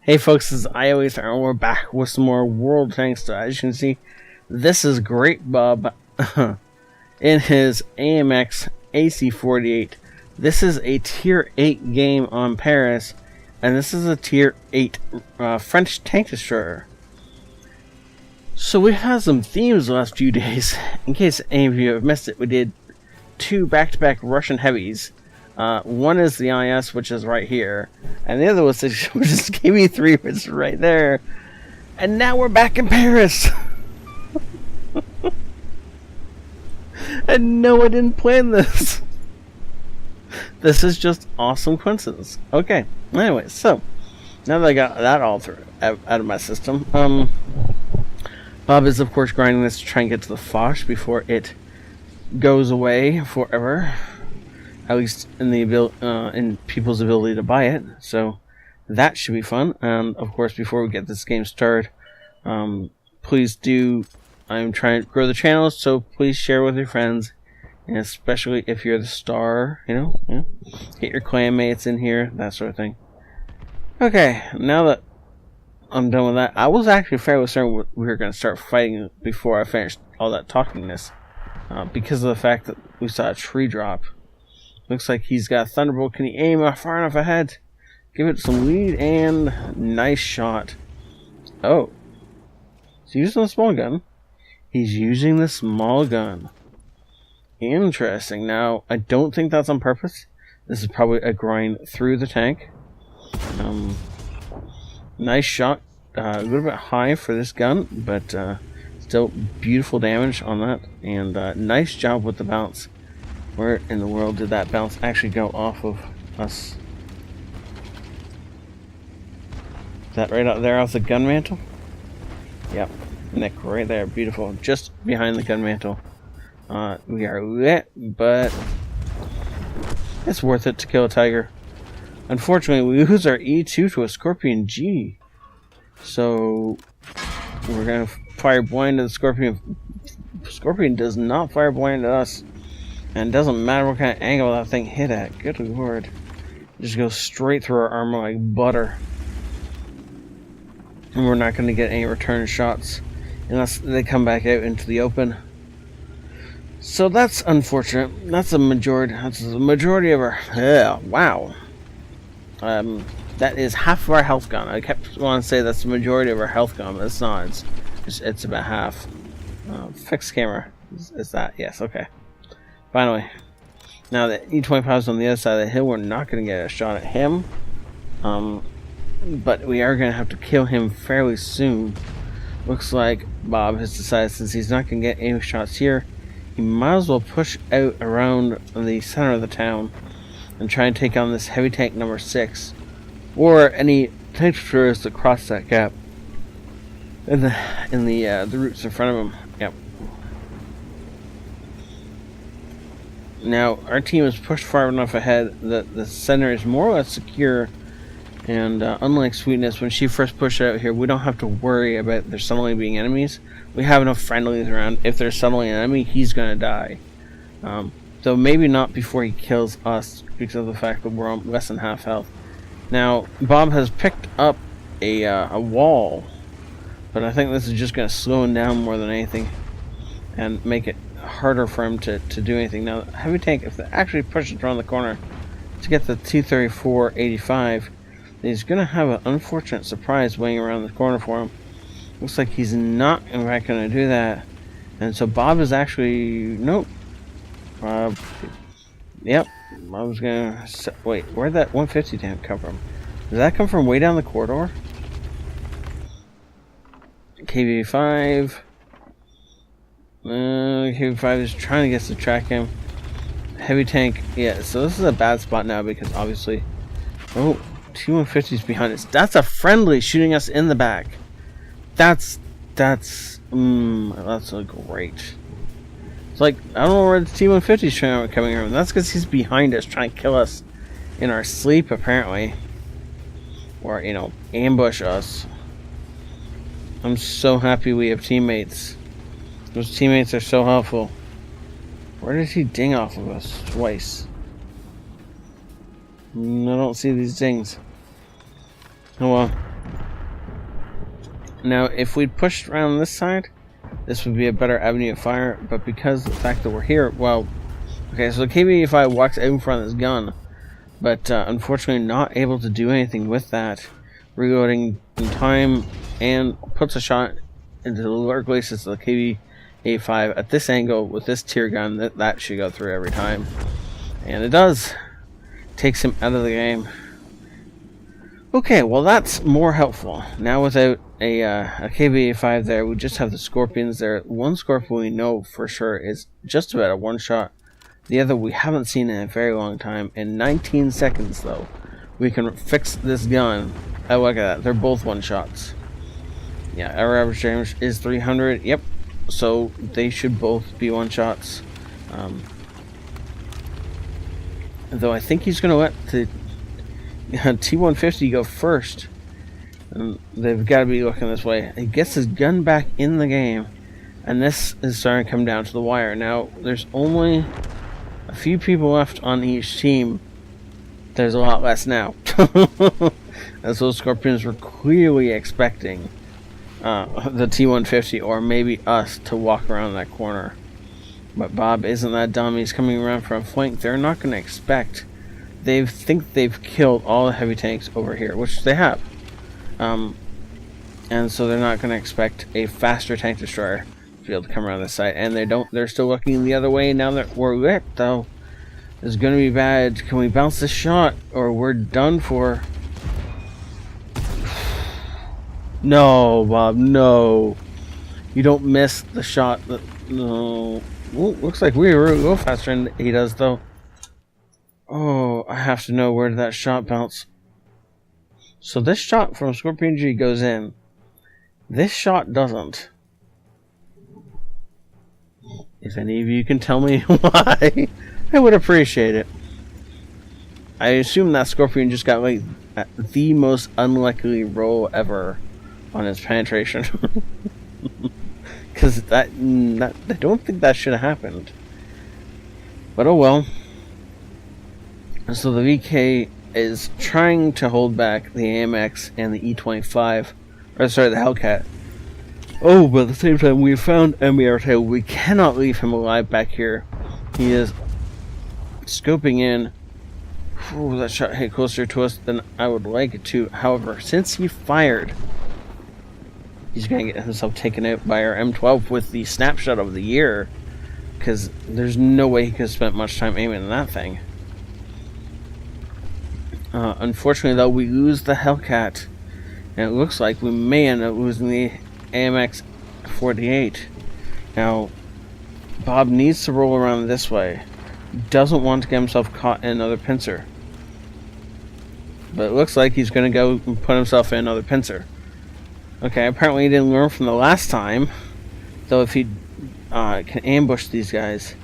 Hey folks, this is ioEther, and we're back with some more World Tank stuff. As you can see, this is Great Bob in his AMX AC 48. This is a Tier 8 game on Paris, and this is a Tier 8 French tank destroyer. So we had some themes the last few days. In case any of you have missed it, we did 2 back-to-back Russian heavies. One is the IS, which is right here, and the other was which is KB3, which is right there. And now we're back in Paris. And no, I didn't plan this. This is just awesome coincidence. Okay. Anyway, so now that I got that all out of my system, Bob is of course grinding this to try and get to the Foch before it goes away forever. At least in the in people's ability to buy it, so that should be fun. And of course, before we get this game started, please do. I'm trying to grow the channel, so please share with your friends, and especially if you're the star, get your clanmates in here, that sort of thing. Okay, now that I'm done with that, I was actually fairly certain we were going to start fighting before I finished all that talkingness, because of the fact that we saw a tree drop. Looks like he's got a Thunderbolt. Can he aim far enough ahead? Give it some lead, and nice shot. Oh. He's using the small gun. He's using the small gun. Interesting. Now, I don't think that's on purpose. This is probably a grind through the tank. Nice shot. A little bit high for this gun, but still beautiful damage on that. And nice job with the bounce. Where in the world did that bounce actually go off of us? Is that right out there off the gun mantle? Yep. Nick, right there. Beautiful. Just behind the gun mantle. We are lit, but it's worth it to kill a tiger. Unfortunately, we lose our E2 to a Scorpion G. So we're going to fire blind at the Scorpion. Scorpion does not fire blind at us. And it doesn't matter what kind of angle that thing hit at. Good lord. It just goes straight through our armor like butter. And we're not going to get any return shots unless they come back out into the open. So that's unfortunate. That's a majority. That's the majority of our. Wow. That is half of our health gun. I kept wanting to say that's the majority of our health gun, but it's not. It's about half. Fixed camera. Is that? Yes. Okay. Finally, now that E25 is on the other side of the hill, we're not going to get a shot at him. But we are going to have to kill him fairly soon. Looks like Bob has decided, since he's not going to get any shots here, he might as well push out around the center of the town and try and take on this heavy tank number 6, or any tank destroyers that cross that gap in the routes in front of him. Yep. Now, our team is pushed far enough ahead that the center is more or less secure, and unlike Sweetness, when she first pushed out here, we don't have to worry about there suddenly being enemies. We have enough friendlies around. If there's suddenly an enemy, he's going to die. Though maybe not before he kills us, because of the fact that we're on less than half health. Now, Bob has picked up a wall, but I think this is just going to slow him down more than anything, and make it harder for him to do anything. Now, heavy tank, if they actually pushes around the corner to get the 234-85, he's going to have an unfortunate surprise waiting around the corner for him. Looks like he's not in fact going to do that, and so Bob is actually nope. Yep, I was gonna wait. Where'd that 150 tank come from? Does that come from way down the corridor? KB5. KB5 is trying to get us to track him. Heavy tank, yeah, so this is a bad spot now because obviously. Oh, T-150's behind us. That's a friendly shooting us in the back. That's a great. It's like, I don't know where the T-150's coming from. That's because he's behind us trying to kill us in our sleep, apparently. Or, ambush us. I'm so happy we have teammates. Those teammates are so helpful. Where did he ding off of us? Twice. I don't see these dings. Oh well. Now, if we'd pushed around this side, this would be a better avenue of fire, but because of the fact that we're here, well, okay, so the KV-85 walks out in front of his gun, but unfortunately not able to do anything with that, reloading in time, and puts a shot into the lower glacis of the KV-85 at this angle with this tear gun. That should go through every time, and it does. Takes him out of the game. Okay, well that's more helpful. Now without a KV-85 there, we just have the Scorpions there. One Scorpion we know for sure is just about a one-shot. The other we haven't seen in a very long time. In 19 seconds though, we can fix this gun. Oh, look at that. They're both one-shots. Yeah, our average damage is 300. Yep. So they should both be one-shots. Though I think he's going to let the T-150 go first. And they've got to be looking this way. He gets his gun back in the game. And this is starting to come down to the wire. Now, there's only a few people left on each team. There's a lot less now. As those Scorpions were clearly expecting the T-150 or maybe us to walk around that corner. But Bob isn't that dumb. He's coming around from a flank. They're not going to expect. They think they've killed all the heavy tanks over here, which they have. And so they're not going to expect a faster tank destroyer to be able to come around the site. And they don't. They're still looking the other way now that we're lit, though. It's going to be bad. Can we bounce this shot, or we're done for? No, Bob. No. You don't miss the shot. No. Ooh, looks like we were a little faster than he does, though. Oh, I have to know where did that shot bounce. So this shot from Scorpion G goes in. This shot doesn't. If any of you can tell me why, I would appreciate it. I assume that Scorpion just got like the most unlikely roll ever on his penetration. Because I don't think that should have happened. But oh well. So the VK is trying to hold back the AMX and the E25. Or sorry, the Hellcat. Oh, but at the same time, we found MBR2. We cannot leave him alive back here. He is scoping in. Ooh, that shot hit closer to us than I would like it to. However, since he fired, he's going to get himself taken out by our M12 with the snapshot of the year. Because there's no way he could have spent much time aiming at that thing. Unfortunately, though, we lose the Hellcat. And it looks like we may end up losing the AMX 48. Now, Bob needs to roll around this way. Doesn't want to get himself caught in another pincer. But it looks like he's going to go and put himself in another pincer. Okay, apparently he didn't learn from the last time. Though if he can ambush these guys,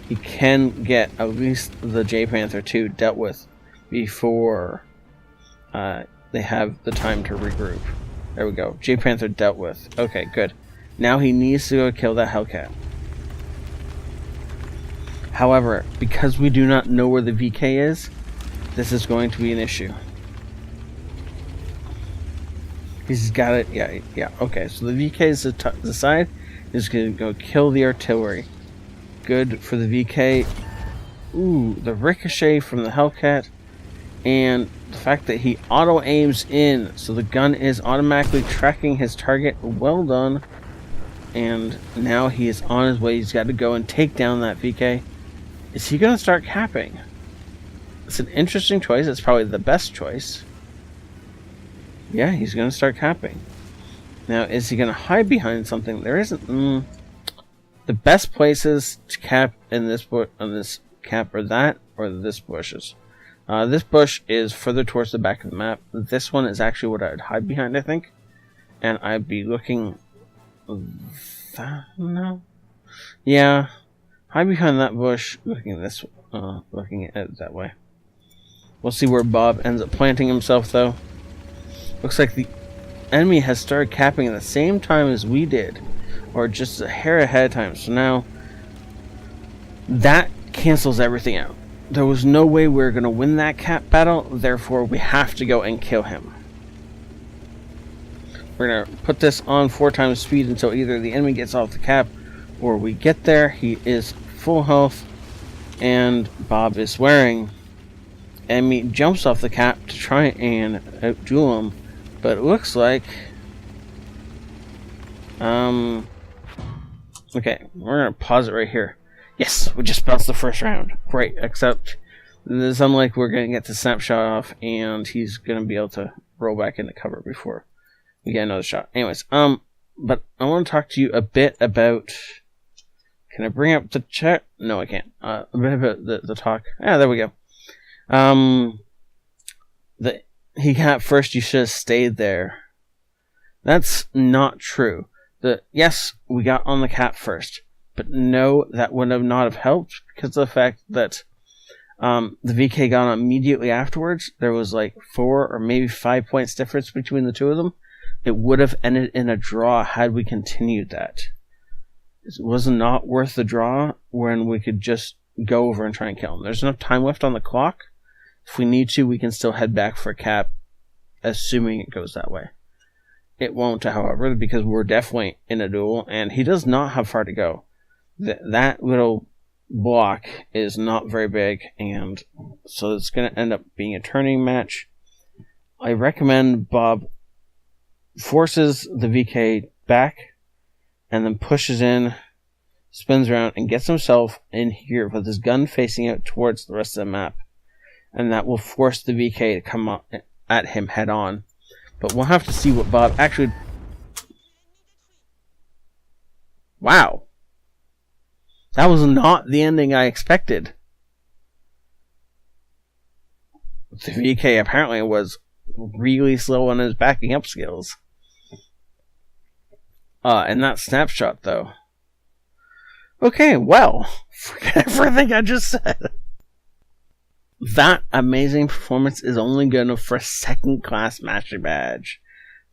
he can get at least the J Panther 2 dealt with before they have the time to regroup. There we go. J Panther dealt with. Okay, good. Now he needs to go kill that Hellcat. However, because we do not know where the VK is, this is going to be an issue. He's got it. Yeah. Okay, so the VK is the side. He's going to go kill the artillery. Good for the VK. Ooh, the ricochet from the Hellcat. And the fact that he auto-aims in, so the gun is automatically tracking his target. Well done. And now he is on his way. He's got to go and take down that VK. Is he going to start capping? It's an interesting choice. It's probably the best choice. Yeah, he's going to start capping. Now, is he going to hide behind something? There isn't. The best places to cap in this on this cap are that or this bushes. This bush is further towards the back of the map. This one is actually what I'd hide behind, I think. And I'd be looking... No? Yeah. Hide behind that bush, looking at it that way. We'll see where Bob ends up planting himself, though. Looks like the enemy has started capping at the same time as we did. Or just a hair ahead of time. So now, that cancels everything out. There was no way we were going to win that cap battle, therefore we have to go and kill him. We're going to put this on 4 times speed until either the enemy gets off the cap or we get there. He is full health, and Bob is swearing. Enemy jumps off the cap to try and outduel him, but it looks like... Okay, we're going to pause it right here. Yes, we just bounced the first round. Great, except it's unlike we're going to get the snapshot off, and he's going to be able to roll back into cover before we get another shot. Anyways, but I want to talk to you a bit about... Can I bring up the chat? No, I can't. A bit about the talk. Ah, there we go. He got first, you should have stayed there. That's not true. Yes, we got on the cap first, but no, that would not have helped because of the fact that the VK got on immediately afterwards. There was like 4 or maybe 5 points difference between the two of them. It would have ended in a draw had we continued that. It was not worth the draw when we could just go over and try and kill him. There's enough time left on the clock. If we need to, we can still head back for a cap, assuming it goes that way. It won't, however, because we're definitely in a duel, and he does not have far to go. That little block is not very big, and so it's going to end up being a turning match. I recommend Bob forces the VK back, and then pushes in, spins around, and gets himself in here with his gun facing out towards the rest of the map. And that will force the VK to come up at him head on. But we'll have to see what Bob actually... Wow. That was not the ending I expected. The VK apparently was really slow on his backing up skills. And that snapshot, though. Okay, well, forget everything I just said. That amazing performance is only good enough for a second-class master badge.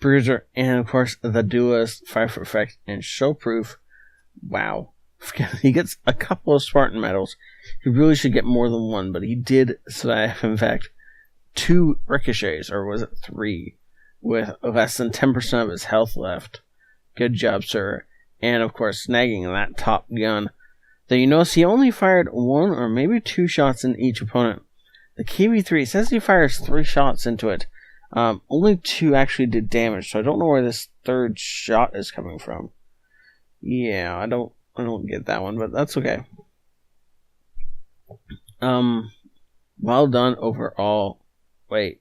Bruiser, and of course, the duelist, Fire for Effect, and Showproof. Wow. He gets a couple of Spartan medals. He really should get more than 1, but he did survive, in fact, 2 ricochets, or was it 3, with less than 10% of his health left. Good job, sir. And, of course, snagging that top gun. Though you notice he only fired 1 or maybe 2 shots in each opponent. The KV-3 says he fires 3 shots into it. Only 2 actually did damage, so I don't know where this 3rd shot is coming from. Yeah, I don't get that one, but that's okay. Well done overall. Wait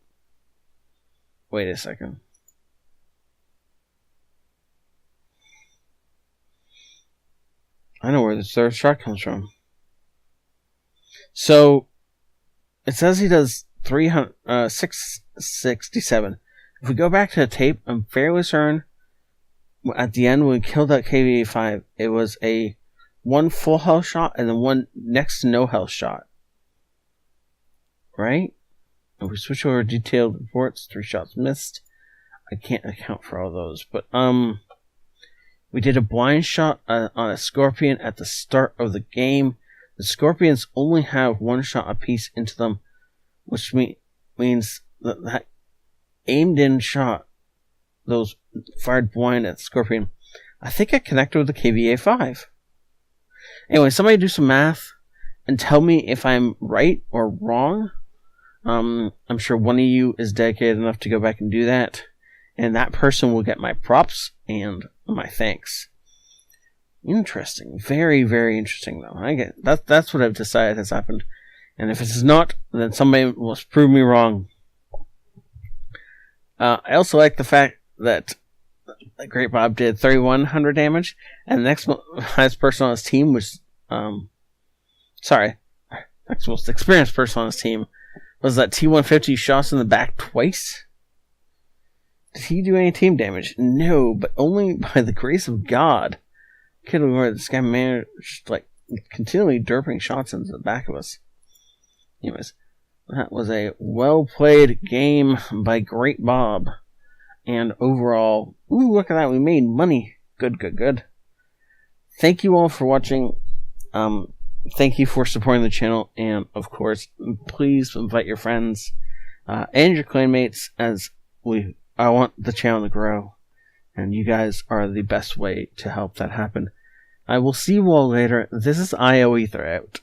a second. I know where the 3rd shot comes from. So, it says he does 667. If we go back to the tape, I'm fairly certain at the end when we killed that KV-5, it was a 1 full health shot and then 1 next to no health shot. Right? If we switch over to detailed reports, 3 shots missed. I can't account for all those, but we did a blind shot on a Scorpion at the start of the game. The Scorpions only have 1 shot apiece into them, which means that aimed in shot, those fired blind at the Scorpion, I think I connected with the KVA-5. Anyway, somebody do some math and tell me if I'm right or wrong. I'm sure one of you is dedicated enough to go back and do that, and that person will get my props and my thanks. Interesting. Very, very interesting, though. That's what I've decided has happened. And if it's not, then somebody must prove me wrong. I also like the fact that Great Bob did 3,100 damage, and the next highest person on his team was... next most experienced person on his team was that T-150 shots in the back twice. Did he do any team damage? No, but only by the grace of God. Good Lord, this guy managed, continually derping shots into the back of us. Anyways, that was a well-played game by Great Bob. And overall, ooh, look at that, we made money. Good. Thank you all for watching. Thank you for supporting the channel. And, of course, please invite your friends and your clanmates as I want the channel to grow. And you guys are the best way to help that happen. I will see you all later. This is ioEther out.